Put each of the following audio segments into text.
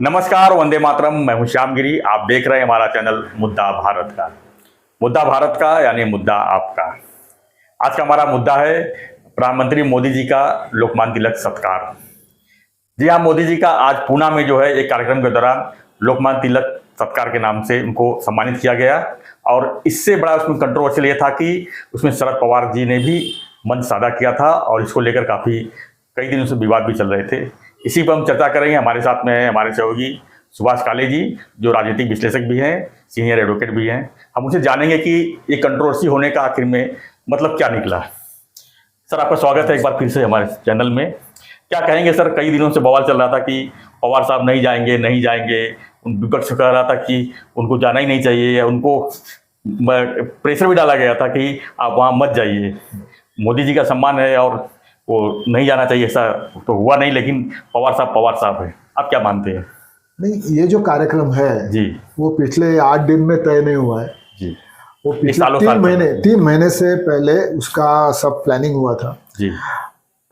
नमस्कार, वंदे मातरम। मैं हूं श्याम गिरी। आप देख रहे हैं हमारा चैनल मुद्दा भारत का। मुद्दा भारत का यानी मुद्दा आपका। आज का हमारा मुद्दा है प्रधानमंत्री मोदी जी का लोकमान्य तिलक सत्कार। जी हाँ, मोदी जी का आज पूना में जो है एक कार्यक्रम के दौरान लोकमान्य तिलक सत्कार के नाम से उनको सम्मानित किया गया। और इससे बड़ा उसमें कंट्रोवर्शियल ये था कि उसमें शरद पवार जी ने भी मंच साझा किया था और इसको लेकर काफ़ी कई दिनों से विवाद भी चल रहे थे। इसी पर हम चर्चा करेंगे। हमारे साथ में हमारे सहयोगी सुभाष काले जी, जो राजनीतिक विश्लेषक भी हैं, सीनियर एडवोकेट भी हैं। हम उनसे जानेंगे कि ये कंट्रोवर्सी होने का आखिर में मतलब क्या निकला। सर, आपका स्वागत है एक बार फिर से हमारे चैनल में। क्या कहेंगे सर? कई दिनों से बवाल चल रहा था कि पवार साहब नहीं जाएंगे नहीं जाएंगे। विपक्ष कह रहा था कि उनको जाना ही नहीं चाहिए, या उनको प्रेशर भी डाला गया था कि आप वहाँ मत जाइए, मोदी जी का सम्मान है और वो नहीं जाना चाहिए। ऐसा तो हुआ नहीं, लेकिन पवार साहब है। आप क्या मानते हैं? नहीं, ये जो कार्यक्रम है जी, वो पिछले 8 दिन में तय नहीं हुआ है जी। वो पिछले 3 महीने से पहले उसका सब प्लानिंग हुआ था। जी।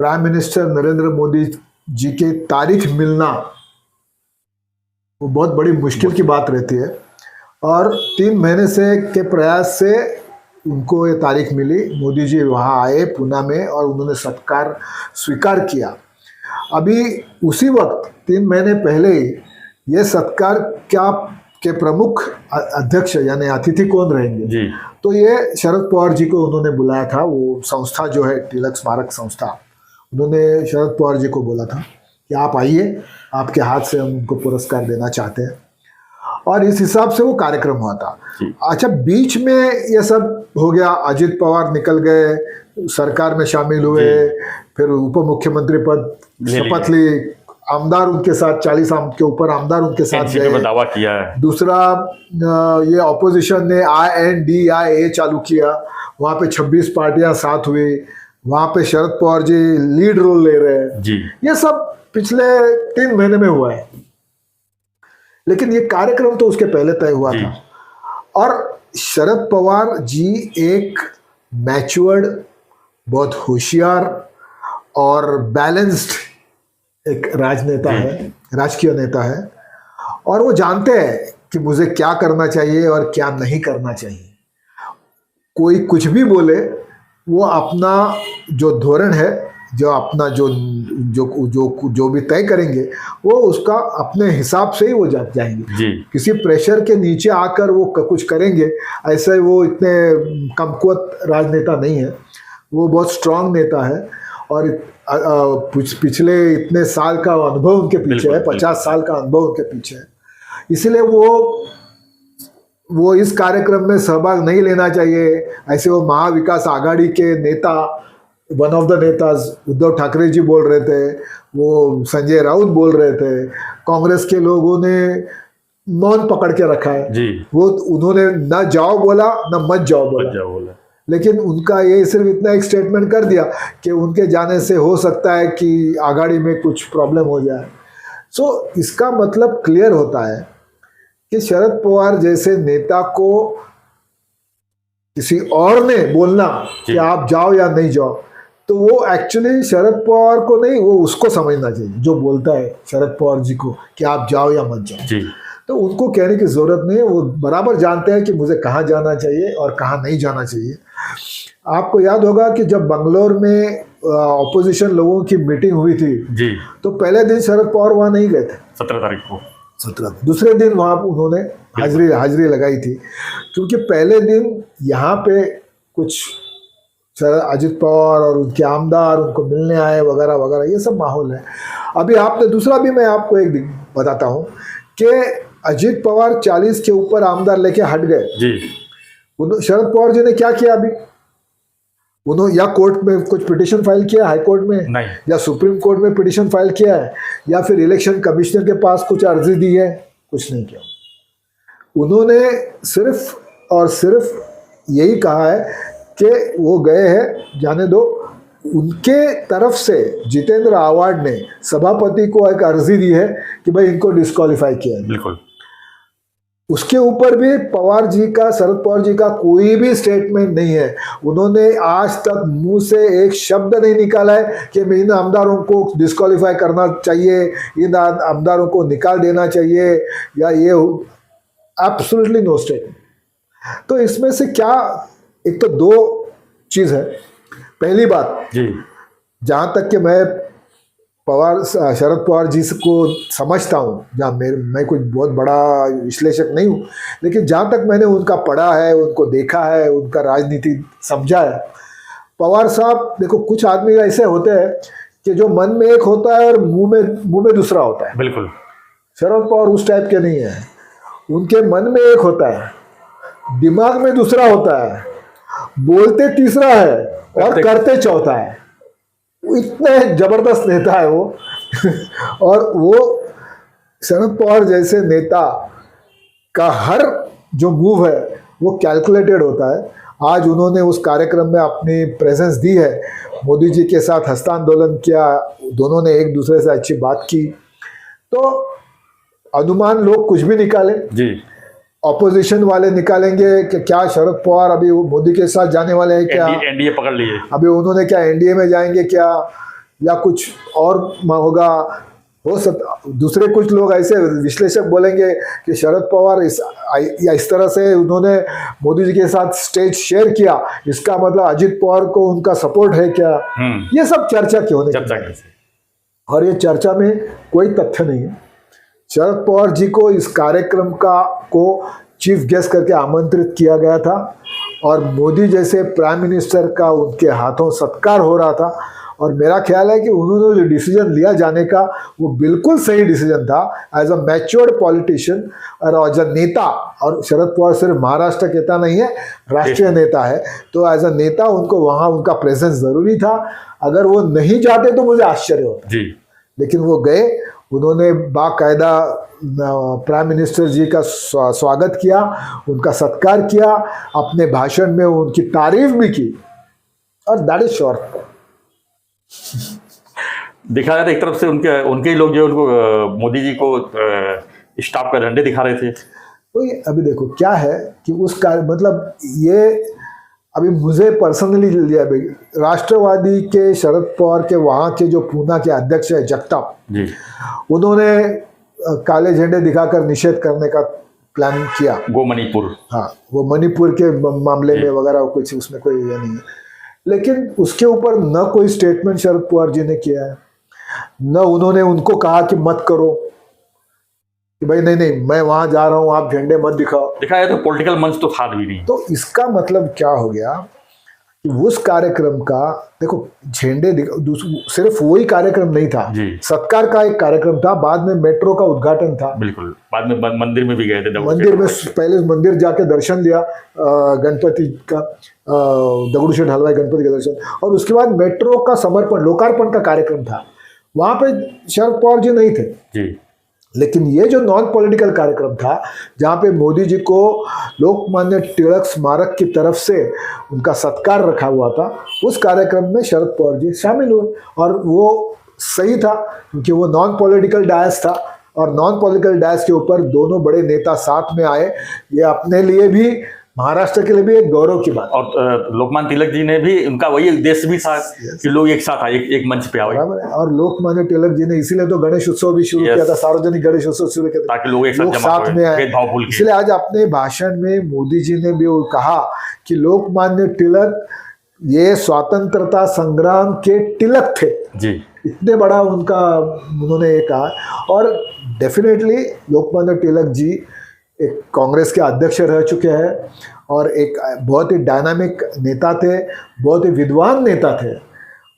प्राइम मिनिस्टर नरेंद्र मोदी जी के तारीख मिलना वो बहुत बड़ी मुश्किल की बात रहती है, और 3 महीने से के प्रयास से उनको ये तारीख मिली। मोदी जी वहाँ आए पुणे में और उन्होंने सत्कार स्वीकार किया। अभी उसी वक्त 3 महीने पहले ही ये सत्कार क्या के प्रमुख अध्यक्ष यानी अतिथि कौन रहेंगे जी। तो ये शरद पवार जी को उन्होंने बुलाया था। वो संस्था जो है तिलक स्मारक संस्था, उन्होंने शरद पवार जी को बोला था कि आप आइए, आपके हाथ से हम उनको पुरस्कार देना चाहते हैं, और इस हिसाब से वो कार्यक्रम हुआ था। अच्छा, बीच में ये सब हो गया, अजित पवार निकल गए, सरकार में शामिल हुए, फिर उप मुख्यमंत्री पद शपथ ली, आमदार उनके साथ 40 के ऊपर आमदार उनके साथ गए, दावा किया है। दूसरा ये ऑपोजिशन ने INDIA चालू किया, वहाँ पे 26 पार्टियां साथ हुई, वहाँ पे शरद पवार जी लीड रोल ले रहे हैं जी। ये सब पिछले 3 महीने में हुआ है, लेकिन ये कार्यक्रम तो उसके पहले तय हुआ था। और शरद पवार जी एक मैच्योर्ड, बहुत होशियार और बैलेंस्ड एक राजनेता है, राजकीय नेता है, और वो जानते हैं कि मुझे क्या करना चाहिए और क्या नहीं करना चाहिए। कोई कुछ भी बोले, वो अपना जो धोरण है, जो अपना जो भी तय करेंगे, वो उसका अपने हिसाब से ही वो जाएंगे जी। किसी प्रेशर के नीचे आकर वो कुछ करेंगे, ऐसे वो इतने कमकुवत राजनेता नहीं है। वो बहुत स्ट्रांग नेता है, और पिछले इतने साल का अनुभव उनके पीछे है, 50 साल का अनुभव उनके पीछे है। इसलिए वो इस कार्यक्रम में सहभाग नहीं लेना चाहिए। ऐसे वो महाविकास आघाड़ी के नेता, one of the नेताज Uddhav Thackeray ji बोल रहे थे, वो संजय राउत बोल रहे थे, कांग्रेस के लोगों ने मौन पकड़ के रखा है जी। वो उन्होंने न जाओ बोला न मत जाओ बोला, लेकिन उनका ये सिर्फ इतना एक स्टेटमेंट कर दिया कि उनके जाने से हो सकता है कि आघाड़ी में कुछ प्रॉब्लम हो जाए। सो इसका मतलब क्लियर होता है कि शरद पवार जैसे नेता को किसी और ने बोलना कि आप जाओ या नहीं जाओ, तो वो एक्चुअली शरद पवार को नहीं, वो उसको समझना चाहिए जो बोलता है शरद पवार जी को कि आप जाओ या मत जाओ जी। तो उनको कहने की जरूरत नहीं है, वो बराबर जानते हैं कि मुझे कहाँ जाना चाहिए और कहाँ नहीं जाना चाहिए। आपको याद होगा कि जब बंगलोर में ऑपोजिशन लोगों की मीटिंग हुई थी जी, तो पहले दिन शरद पवार वहाँ नहीं गए थे। 17 तारीख को, दूसरे दिन वहाँ उन्होंने हाजिरी लगाई थी, क्योंकि पहले दिन यहाँ पे कुछ अजित पवार और उनके आमदार उनको मिलने आए वगैरह वगैरह, ये सब माहौल है। अभी आपने दूसरा भी मैं आपको एक बताता हूँ कि अजित पवार 40 के ऊपर आमदार लेके हट गए जी। शरद पवार जी ने क्या किया? अभी उन्होंने या कोर्ट में कुछ पिटीशन फाइल किया, हाई कोर्ट में नहीं, या सुप्रीम कोर्ट में पिटीशन फाइल किया है, या फिर इलेक्शन कमिश्नर के पास कुछ अर्जी दी है, कुछ नहीं किया। उन्होंने सिर्फ और सिर्फ यही कहा है कि वो गए हैं, जाने दो। उनके तरफ से जितेंद्र आव्हाड ने सभापति को एक अर्जी दी है कि भाई इनको डिस्क्वालीफाई किया है। बिल्कुल। उसके ऊपर भी पवार जी का, शरद पवार जी का कोई भी स्टेटमेंट नहीं है। उन्होंने आज तक मुंह से एक शब्द नहीं निकाला है कि इन आमदारों को डिस्क्वालीफाई करना चाहिए, इन आमदारों को निकाल देना चाहिए, या ये एब्सोल्युटली नो स्टेटमेंट। तो इसमें से क्या, एक तो दो चीज है। पहली बात जी, जहां तक कि मैं शरद पवार जी को समझता हूँ, जहाँ मैं कुछ बहुत बड़ा विश्लेषक नहीं हूँ, लेकिन जहाँ तक मैंने उनका पढ़ा है, उनको देखा है, उनका राजनीति समझा है, पवार साहब देखो, कुछ आदमी ऐसे होते हैं कि जो मन में एक होता है और मुंह में दूसरा होता है। बिल्कुल। शरद पवार उस टाइप के नहीं है। उनके मन में एक होता है, दिमाग में दूसरा होता है, बोलते तीसरा है और करते चौथा है। इतने जबरदस्त नेता है वो और वो शरद पवार जैसे नेता का हर जो मूव है वो कैलकुलेटेड होता है। आज उन्होंने उस कार्यक्रम में अपनी प्रेजेंस दी है, मोदी जी के साथ हस्तांदोलन किया, दोनों ने एक दूसरे से अच्छी बात की। तो अनुमान लोग कुछ भी निकाले जी, ऑपोजिशन वाले निकालेंगे कि क्या शरद पवार अभी मोदी के साथ जाने वाले हैं, क्या एनडीए पकड़ लिए, अभी उन्होंने क्या एनडीए में जाएंगे क्या, या कुछ और होगा। हो सकता दूसरे कुछ लोग ऐसे विश्लेषक बोलेंगे कि शरद पवार इस तरह से उन्होंने मोदी जी के साथ स्टेज शेयर किया, इसका मतलब अजित पवार को उनका सपोर्ट है क्या। ये सब चर्चा क्यों नहीं, और ये चर्चा में कोई तथ्य नहीं है। शरद पवार जी को इस कार्यक्रम को चीफ गेस्ट करके आमंत्रित किया गया था और मोदी जैसे प्राइम मिनिस्टर का उनके हाथों सत्कार हो रहा था। और मेरा ख्याल है कि उन्होंने जो डिसीजन लिया जाने का वो बिल्कुल सही डिसीजन था, एज अ मैच्योर्ड पॉलिटिशियन और एज अ नेता। और शरद पवार सिर्फ महाराष्ट्र के नेता नहीं है, राष्ट्रीय नेता है, तो एज अ नेता उनको वहाँ उनका प्रेजेंस ज़रूरी था। अगर वो नहीं जाते तो मुझे आश्चर्य होता जी। लेकिन वो गए, उन्होंने बाकायदा प्राइम मिनिस्टर जी का स्वागत किया, उनका सत्कार किया, अपने भाषण में उनकी तारीफ भी की, और दैट इज शॉर्ट। देखा जाए तो एक तरफ से उनके ही लोग जो उनको मोदी जी को स्टाफ का झंडे दिखा रहे थे। तो ये अभी देखो क्या है कि उस कार्य मतलब ये अभी मुझे पर्सनली लिया, राष्ट्रवादी के शरद पवार के वहाँ के जो पूना के अध्यक्ष है जगताप जी, उन्होंने काले झंडे दिखाकर निषेध करने का प्लान किया। वो मणिपुर, हाँ, वो मणिपुर के मामले में वगैरह कुछ, उसमें कोई ये नहीं है। लेकिन उसके ऊपर न कोई स्टेटमेंट शरद पवार जी ने किया है, न उन्होंने उनको कहा कि मत करो, कि भाई नहीं मैं वहां जा रहा हूं, आप झंडे मत दिखाओ। दिखाया तो पॉलिटिकल मंच तो था भी नहीं। तो इसका मतलब क्या हो गया कि उस कार्यक्रम का देखो, झंडे सिर्फ वही कार्यक्रम नहीं था, सत्कार का एक कार्यक्रम था, बाद में मेट्रो का उद्घाटन था, बिल्कुल, बाद में मंदिर में भी गए थे, मंदिर में पहले मंदिर जाके दर्शन लिया गणपति का, दगड़ूशेठ हलवाई गणपति का दर्शन, और उसके बाद मेट्रो का समर्पण, लोकार्पण का कार्यक्रम था। वहां पे शरद पवार जी नहीं थे जी। लेकिन ये जो नॉन पॉलिटिकल कार्यक्रम था, जहाँ पे मोदी जी को लोकमान्य तिलक स्मारक की तरफ से उनका सत्कार रखा हुआ था, उस कार्यक्रम में शरद पवार जी शामिल हुए, और वो सही था क्योंकि वो नॉन पॉलिटिकल डायस था, और नॉन पॉलिटिकल डायस के ऊपर दोनों बड़े नेता साथ में आए, ये अपने लिए भी, महाराष्ट्र के लिए भी एक गौरव की बात। और लोकमान्य तिलक जी ने भी, उनका वही उद्देश्य भी था कि लोग एक साथ आए, एक मंच पे आए। और लोकमान्य तिलक जी ने इसीलिए तो गणेश उत्सव भी शुरू किया था, सार्वजनिक गणेश उत्सव शुरू किया था, ताकि लोग एक साथ में आए। इसलिए आज अपने भाषण में मोदी जी ने भी कहा कि लोकमान्य तिलक ये स्वतंत्रता संग्राम के तिलक थे जी, इतने बड़ा उन्होंने ये कहा। और डेफिनेटली लोकमान्य तिलक जी एक कांग्रेस के अध्यक्ष रह चुके हैं और एक बहुत ही डायनामिक नेता थे, बहुत ही विद्वान नेता थे,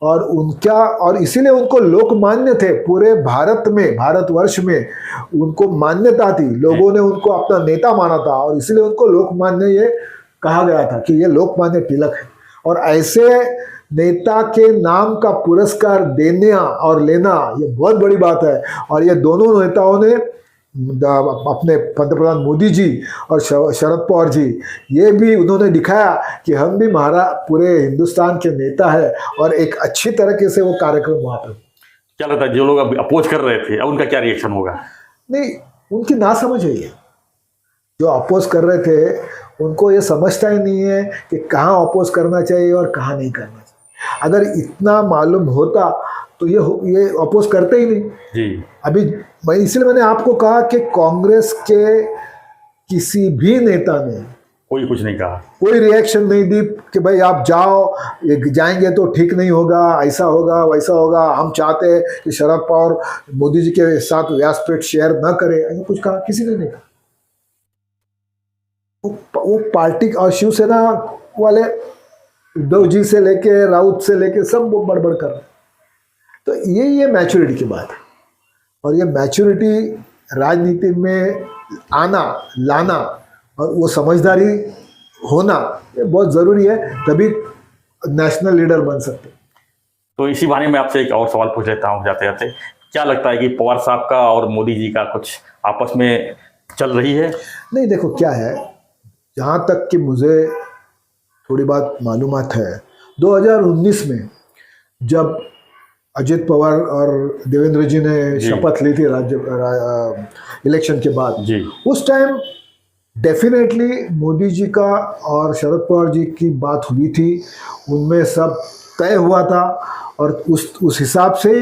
और इसीलिए उनको लोकमान्य थे। पूरे भारत में, भारतवर्ष में उनको मान्यता थी, लोगों ने उनको अपना नेता माना था, और इसीलिए उनको लोकमान्य ये कहा गया था कि ये लोकमान्य तिलक है। और ऐसे नेता के नाम का पुरस्कार देना और लेना ये बहुत बड़ी बात है। और ये दोनों नेताओं ने, अपने पंतप्रधान मोदी जी और शरद पवार जी, ये भी उन्होंने दिखाया कि हम भी पूरे हिंदुस्तान के नेता है, और एक अच्छी तरीके से वो कार्यक्रम वहाँ पे। क्या लगता है जो लोग अपोज कर रहे थे, अब उनका क्या रिएक्शन होगा? नहीं, उनकी नासमझ है ये जो अपोज कर रहे थे उनको ये समझता ही नहीं है कि कहाँ अपोज करना चाहिए और कहाँ नहीं करना चाहिए। अगर इतना मालूम होता तो ये अपोज करते ही नहीं। जी अभी इसलिए मैंने आपको कहा कि कांग्रेस के किसी भी नेता ने कोई कुछ नहीं कहा, कोई रिएक्शन नहीं दी कि भाई आप जाओ, ये जाएंगे तो ठीक नहीं होगा, ऐसा होगा वैसा होगा, हम चाहते हैं कि शरद पवार मोदी जी के साथ व्यासपीठ शेयर न करे, ऐसा कुछ कहा किसी ने नहीं कहा। वो पार्टी और शिवसेना वाले उद्धव जी से लेके राउत से लेके सब वो बड़बड़ कर रहे। तो ये मैच्योरिटी की बात है, और ये मैच्योरिटी राजनीति में आना लाना और वो समझदारी होना ये बहुत ज़रूरी है, तभी नेशनल लीडर बन सकते। तो इसी बहाने में आपसे एक और सवाल पूछ लेता हूँ जाते जाते, क्या लगता है कि पवार साहब का और मोदी जी का कुछ आपस में चल रही है? नहीं, देखो क्या है, जहाँ तक कि मुझे थोड़ी बात मालूमात है, 2019 में जब अजित पवार और देवेंद्र जी ने शपथ ली थी इलेक्शन के बाद, उस टाइम डेफिनेटली मोदी जी का और शरद पवार जी की बात हुई थी, उनमें सब तय हुआ था, और उस हिसाब से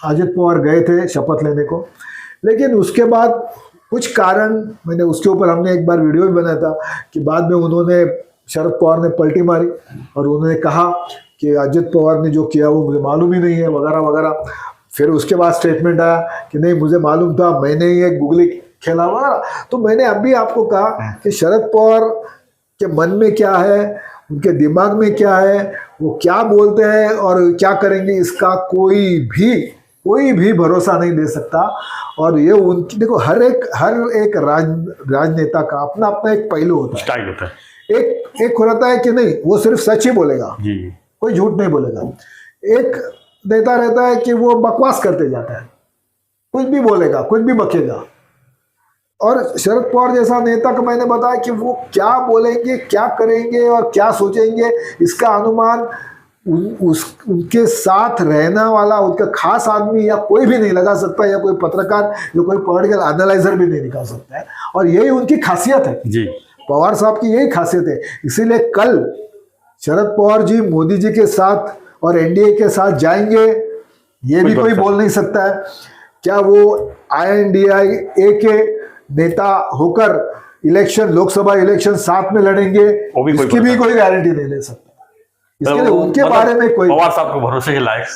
अजित पवार गए थे शपथ लेने को। लेकिन उसके बाद कुछ कारण, मैंने उसके ऊपर हमने एक बार वीडियो भी बनाया था कि बाद में उन्होंने, शरद पवार ने पलटी मारी और उन्होंने कहा कि अजित पवार ने जो किया वो मुझे मालूम ही नहीं है वगैरह वगैरह। फिर उसके बाद स्टेटमेंट आया कि नहीं मुझे मालूम था, मैंने ही एक गुगली खेला वगैरह। तो मैंने अभी आपको कहा कि शरद पवार के मन में क्या है, उनके दिमाग में क्या है, वो क्या बोलते हैं और क्या करेंगे, इसका कोई भी भरोसा नहीं दे सकता। और ये उनकी, देखो हर एक राजनेता का अपना अपना एक पहलू होता है, स्टाइल होता है। एक होता है कि नहीं वो सिर्फ सच ही बोलेगा, कोई झूठ नहीं बोलेगा। एक नेता रहता है कि वो बकवास करते जाता है, कुछ भी बोलेगा, कुछ भी बकेगा। और शरद पवार जैसा नेता को मैंने बताया कि वो क्या बोलेंगे, क्या करेंगे और क्या सोचेंगे, इसका अनुमान उनके साथ रहने वाला उनका खास आदमी या कोई भी नहीं लगा सकता, या कोई पत्रकार या कोई पॉलिटिकल एनालाइजर भी नहीं निकाल सकता है। और यही उनकी खासियत है जी, पवार साहब की यही खासियत है। इसीलिए कल शरद पवार जी मोदी जी के साथ और एनडीए के साथ जाएंगे, ये भी कोई बोल नहीं सकता है। क्या वो INDIA के नेता होकर इलेक्शन, लोकसभा इलेक्शन साथ में लड़ेंगे, इसकी भी कोई गारंटी नहीं ले सकता। इसके लिए उनके बारे में कोई, पवार साहब को भरोसे के लायक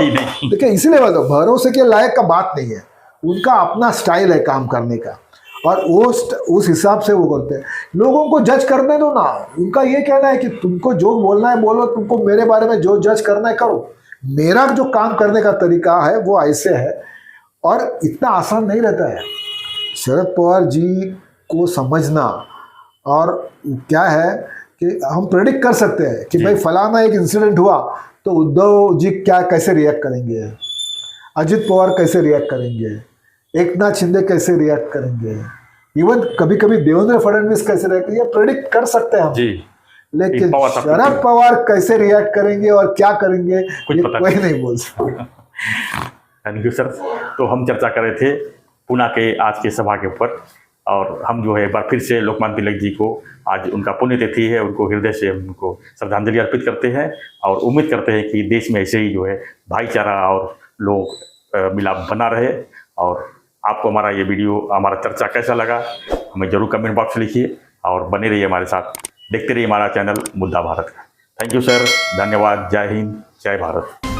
ही नहीं। देखिए इसलिए भरोसे के लायक का बात नहीं है, उनका अपना स्टाइल है काम करने का, और वो उस हिसाब से वो करते हैं। लोगों को जज करने दो ना, उनका ये कहना है कि तुमको जो बोलना है बोलो, तुमको मेरे बारे में जो जज करना है करो, मेरा जो काम करने का तरीका है वो ऐसे है। और इतना आसान नहीं रहता है शरद पवार जी को समझना। और क्या है कि हम प्रेडिक्ट कर सकते हैं कि भाई फलाना एक इंसिडेंट हुआ तो उद्धव जी कैसे रिएक्ट करेंगे, अजित पवार कैसे रिएक्ट करेंगे, एकनाथ शिंदे कैसे रिएक्ट करेंगे, इवन कभी कभी देवेंद्र फडणवीस कैसे रिएक्ट करेंगे, प्रेडिक्ट कर सकते हैं हम जी। लेकिन शरद पवार कैसे रिएक्ट करेंगे और क्या करेंगे कोई नहीं बोल सकता। Thank you sir. तो हम चर्चा कर रहे थे पूना के आज के सभा के ऊपर, और हम जो है एक बार फिर से लोकमान्य तिलक जी को, आज उनका पुण्यतिथि है, उनको हृदय से उनको श्रद्धांजलि अर्पित करते हैं, और उम्मीद करते हैं कि देश में ऐसे ही जो है भाईचारा और लोग मिलाप बना रहे। और आपको हमारा ये वीडियो, हमारा चर्चा कैसा लगा हमें जरूर कमेंट बॉक्स में लिखिए, और बने रहिए हमारे साथ, देखते रहिए हमारा चैनल मुद्दा भारत का। थैंक यू सर, धन्यवाद, जय हिंद, जय भारत।